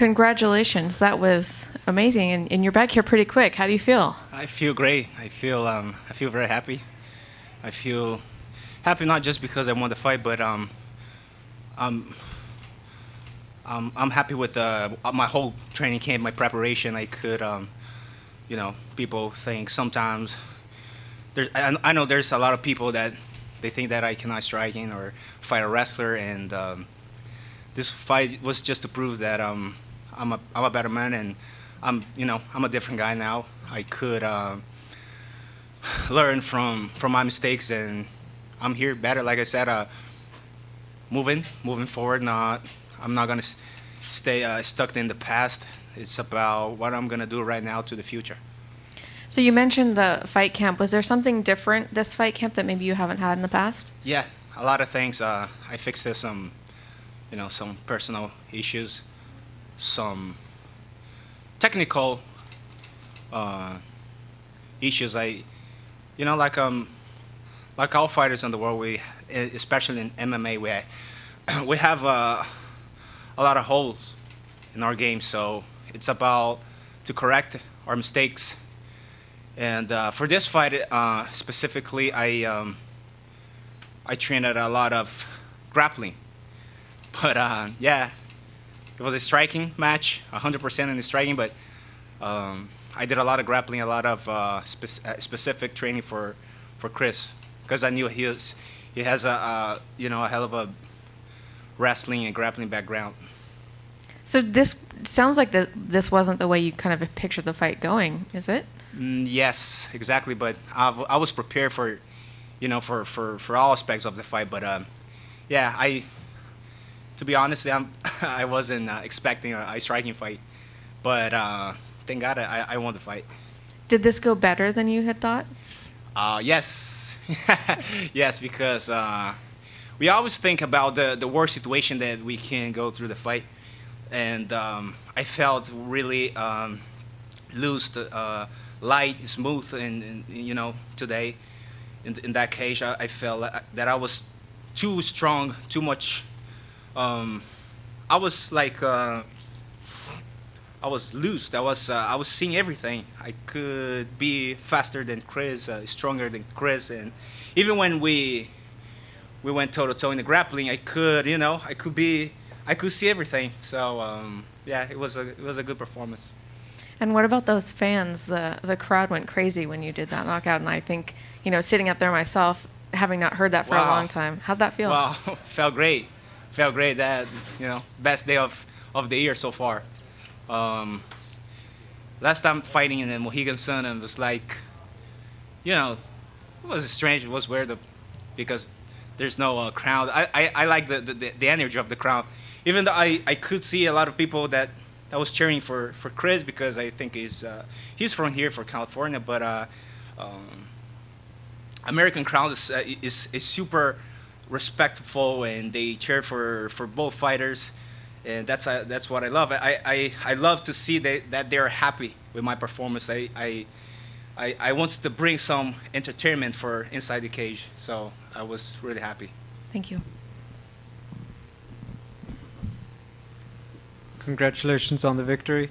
Congratulations. That was amazing. And you're back here pretty quick. How do you feel? I feel great. I feel very happy. I feel happy not just because I won the fight, but I'm happy with my whole training camp, my preparation. I could, people think sometimes I know there's a lot of people that they think that I cannot strike in or fight a wrestler, and this fight was just to prove that I'm a better man, and I'm a different guy now. I could learn from my mistakes, and I'm here better. Like I said, moving forward. I'm not gonna stay stuck in the past. It's about what I'm gonna do right now to the future. So you mentioned the fight camp. Was there something different this fight camp that maybe you haven't had in the past? Yeah, a lot of things. I fixed some personal issues, some technical issues. Like all fighters in the world, especially in MMA, we have a lot of holes in our game. So it's about to correct our mistakes. And for this fight specifically, I trained at a lot of grappling. But yeah, it was a striking match, 100% in the striking. But I did a lot of grappling, a lot of specific training for Chris, because I knew he has a hell of a wrestling and grappling background. So this sounds like this wasn't the way you kind of pictured the fight going, is it? Yes, exactly. But I was prepared for all aspects of the fight. But yeah, to be honest, I wasn't expecting a striking fight. But thank God I won the fight. Did this go better than you had thought? Yes, yes, because we always think about the worst situation that we can go through the fight, and I felt really loose, light, smooth, and today, in that case, I felt that I was too strong, too much. I was like I was loose. I was seeing everything. I could be faster than Chris, stronger than Chris, and even when we went toe to toe in the grappling, I could see everything. So yeah, it was a good performance. And what about those fans? The crowd went crazy when you did that knockout, and I think sitting up there myself, having not heard that for a long time, how'd that feel? Wow, felt great. Felt great. That best day of the year so far. Last time fighting in the Mohegan Sun, and it was like, it was strange. It was weird because there's no crowd. I like the energy of the crowd. Even though I could see a lot of people that was cheering for Chris, because I think he's from here, for California. But American crowd is super respectful, and they cheer for both fighters. And that's what I love. I love to see that they're happy with my performance. I wanted to bring some entertainment for inside the cage, so I was really happy. Thank you. Congratulations on the victory.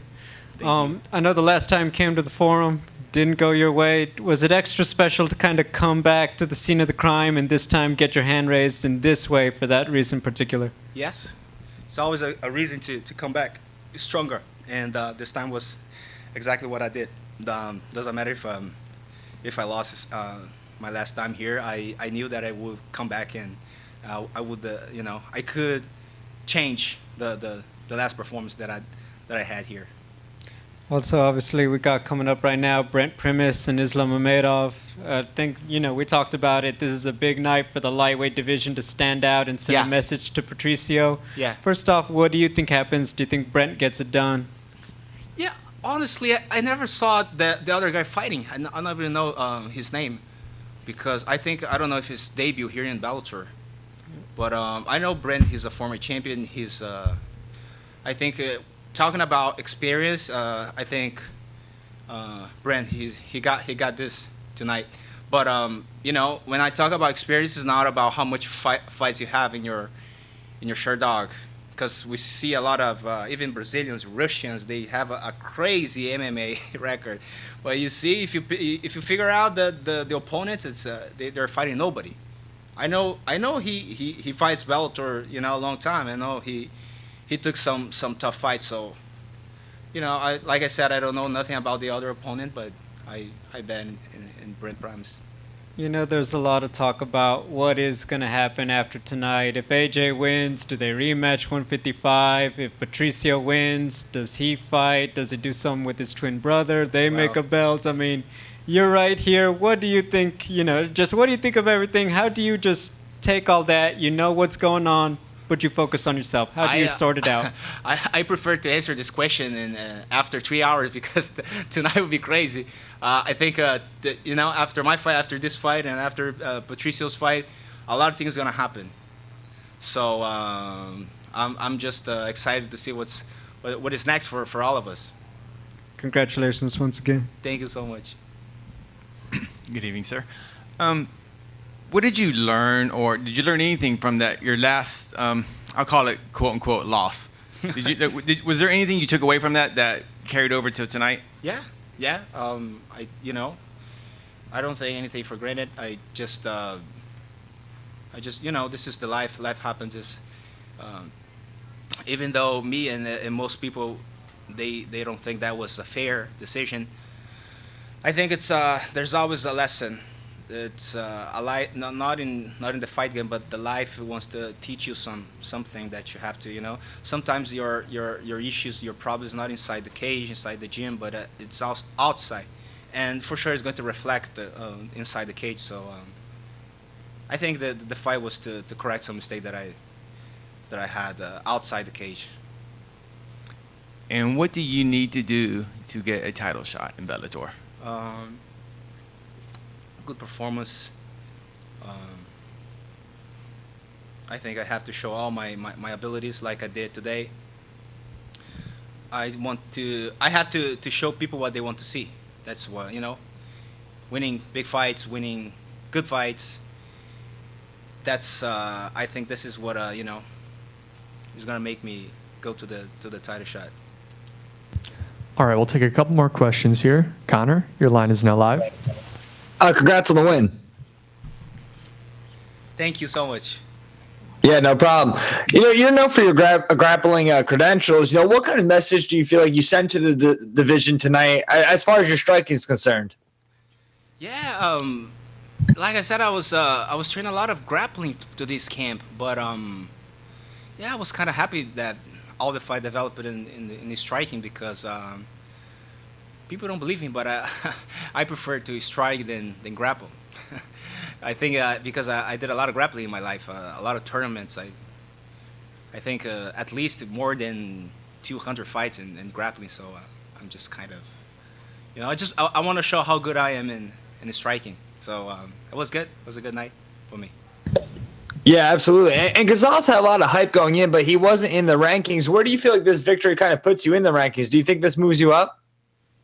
Thank you. I know the last time you came to the forum didn't go your way. Was it extra special to kind of come back to the scene of the crime and this time get your hand raised in this way for that reason in particular? Yes. It's always a reason to come back stronger, and this time was exactly what I did. Doesn't matter if I lost my last time here. I knew that I would come back, and I would I could change the last performance that I had here. Also, obviously, we got coming up right now Brent Primus and Islam Mamedov. I think, we talked about it. This is a big night for the lightweight division to stand out and send a message to Patricio. Yeah. First off, what do you think happens? Do you think Brent gets it done? Yeah, honestly, I never saw the other guy fighting. I don't even know his name, because I don't know if his debut here in Bellator. But I know Brent, he's a former champion. He's, I think... talking about experience, I think Brent, he got this tonight. But when I talk about experience, it's not about how much fights you have in your shirt dog. because we see a lot of even Brazilians, Russians, they have a crazy MMA record. But you see, if you figure out the opponent, it's they're fighting nobody. I know he fights Bellator, a long time. I know he took some tough fights. So, like I said, I don't know nothing about the other opponent, but I bet in Brent Prime's. There's a lot of talk about what is going to happen after tonight. If AJ wins, do they rematch 155? If Patricio wins, does he fight? Does he do something with his twin brother? They make a belt. I mean, you're right here. What do you think, just what do you think of everything? How do you just take all that? You know what's going on, but you focus on yourself. How do you sort it out? I prefer to answer this question after 3 hours because tonight would be crazy. I think, after my fight, after this fight, and after Patricio's fight, a lot of things are going to happen. So I'm just excited to see what is next for all of us. Congratulations once again. Thank you so much. Good evening, sir. What did you learn, or did you learn anything from your last, I'll call it quote unquote loss? Was there anything you took away from that carried over to tonight? Yeah. I don't take anything for granted. I just this is the life. Life happens. Even though me and most people, they don't think that was a fair decision. I think it's there's always a lesson. It's not in the fight game, but the life wants to teach you something that you have to. Sometimes your issues, your problems, not inside the cage, inside the gym, but it's outside, and for sure it's going to reflect inside the cage. So I think that the fight was to correct some mistake that I had outside the cage. And what do you need to do to get a title shot in Bellator? Good performance. I think I have to show all my abilities like I did today. I have to show people what they want to see. That's what, winning big fights, winning good fights. That's I think this is what is gonna make me go to the title shot. All right, we'll take a couple more questions here. Connor, your line is now live. Congrats on the win. Thank you so much. Yeah, no problem. You're known for your grappling credentials. What kind of message do you feel like you sent to the division tonight, as far as your striking is concerned? Yeah, like I said, I was training a lot of grappling to this camp, but I was kind of happy that all the fight developed in the striking because people don't believe me, but I prefer to strike than grapple. I think because I did a lot of grappling in my life, a lot of tournaments. I think at least more than 200 fights in grappling. So I'm just kind of, I want to show how good I am in the striking. So it was good. It was a good night for me. Yeah, absolutely. And Gonzalez had a lot of hype going in, but he wasn't in the rankings. Where do you feel like this victory kind of puts you in the rankings? Do you think this moves you up?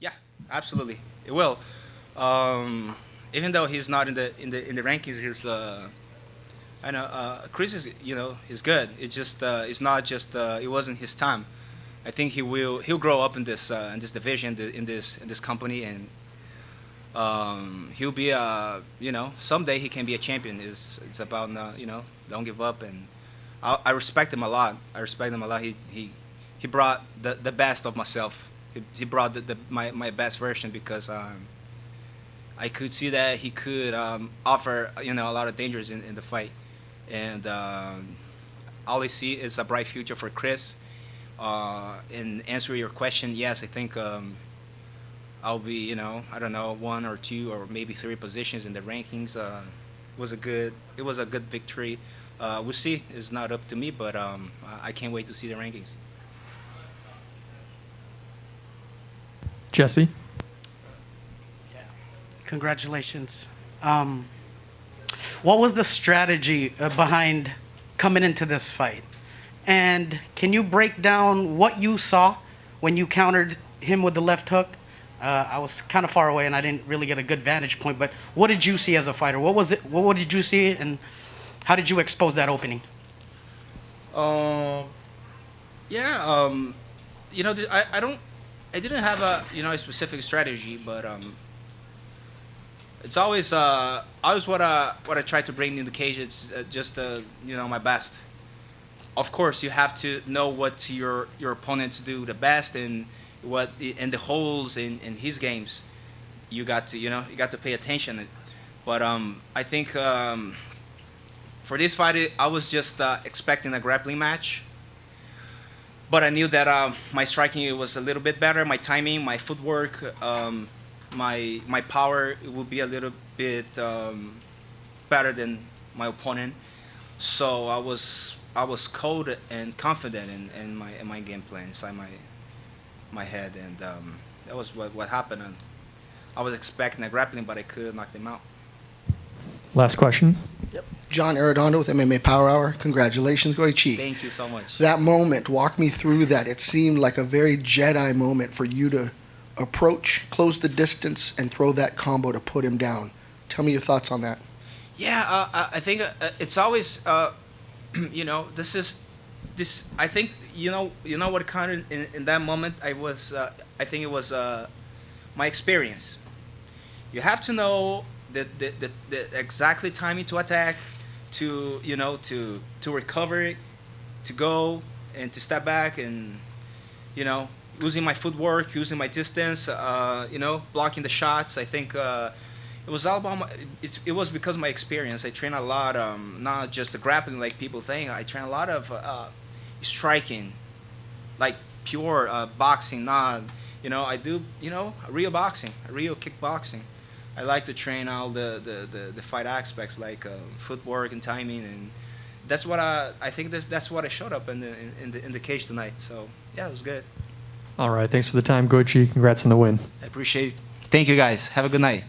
Yeah, absolutely. It will. Even though he's not in the rankings, he's I know Chris is he's good. It's just it's not just it wasn't his time. I think he'll grow up in this division, in this company, and he'll be someday he can be a champion. It's about don't give up, and I respect him a lot. He brought the best of myself. He brought my best version because I could see that he could offer a lot of dangers in the fight, and all I see is a bright future for Chris. In answering your question, yes, I think I'll be I don't know, 1 or 2 or maybe 3 positions in the rankings. It was a good victory. We'll see. It's not up to me, but I can't wait to see the rankings. Jesse? Congratulations. What was the strategy behind coming into this fight? And can you break down what you saw when you countered him with the left hook? I was kind of far away and I didn't really get a good vantage point, but what did you see as a fighter? What was it? What did you see and how did you expose that opening? Yeah, I didn't have a specific strategy, but it's always what I try to bring in the cage. It's just my best. Of course, you have to know what your opponents do the best and and the holes in his games. You got to pay attention. But I think for this fight, I was just expecting a grappling match. But I knew that my striking was a little bit better, my timing, my footwork, my power would be a little bit better than my opponent. So I was cold and confident in my game plan inside my head, and that was what happened. And I was expecting a grappling, but I could knock them out. Last question. Yep. John Arredondo with MMA Power Hour. Congratulations, Goichi. Thank you so much. That moment, walk me through that. It seemed like a very Jedi moment for you to approach, close the distance, and throw that combo to put him down. Tell me your thoughts on that. Yeah, I think it's always, this. I think what kind of in that moment I think it was my experience. You have to know the exactly timing to attack, to recover, to go and to step back, and using my footwork, using my distance, blocking the shots. I think it was all about it was because of my experience. I train a lot, not just the grappling like people think. I train a lot of striking, like pure boxing. Not I do real boxing, real kickboxing. I like to train all the fight aspects like footwork and timing, and that's what I think that's what I showed up in the cage tonight. So yeah, it was good. All right. Thanks for the time, Goichi. Congrats on the win. I appreciate it. Thank you guys. Have a good night.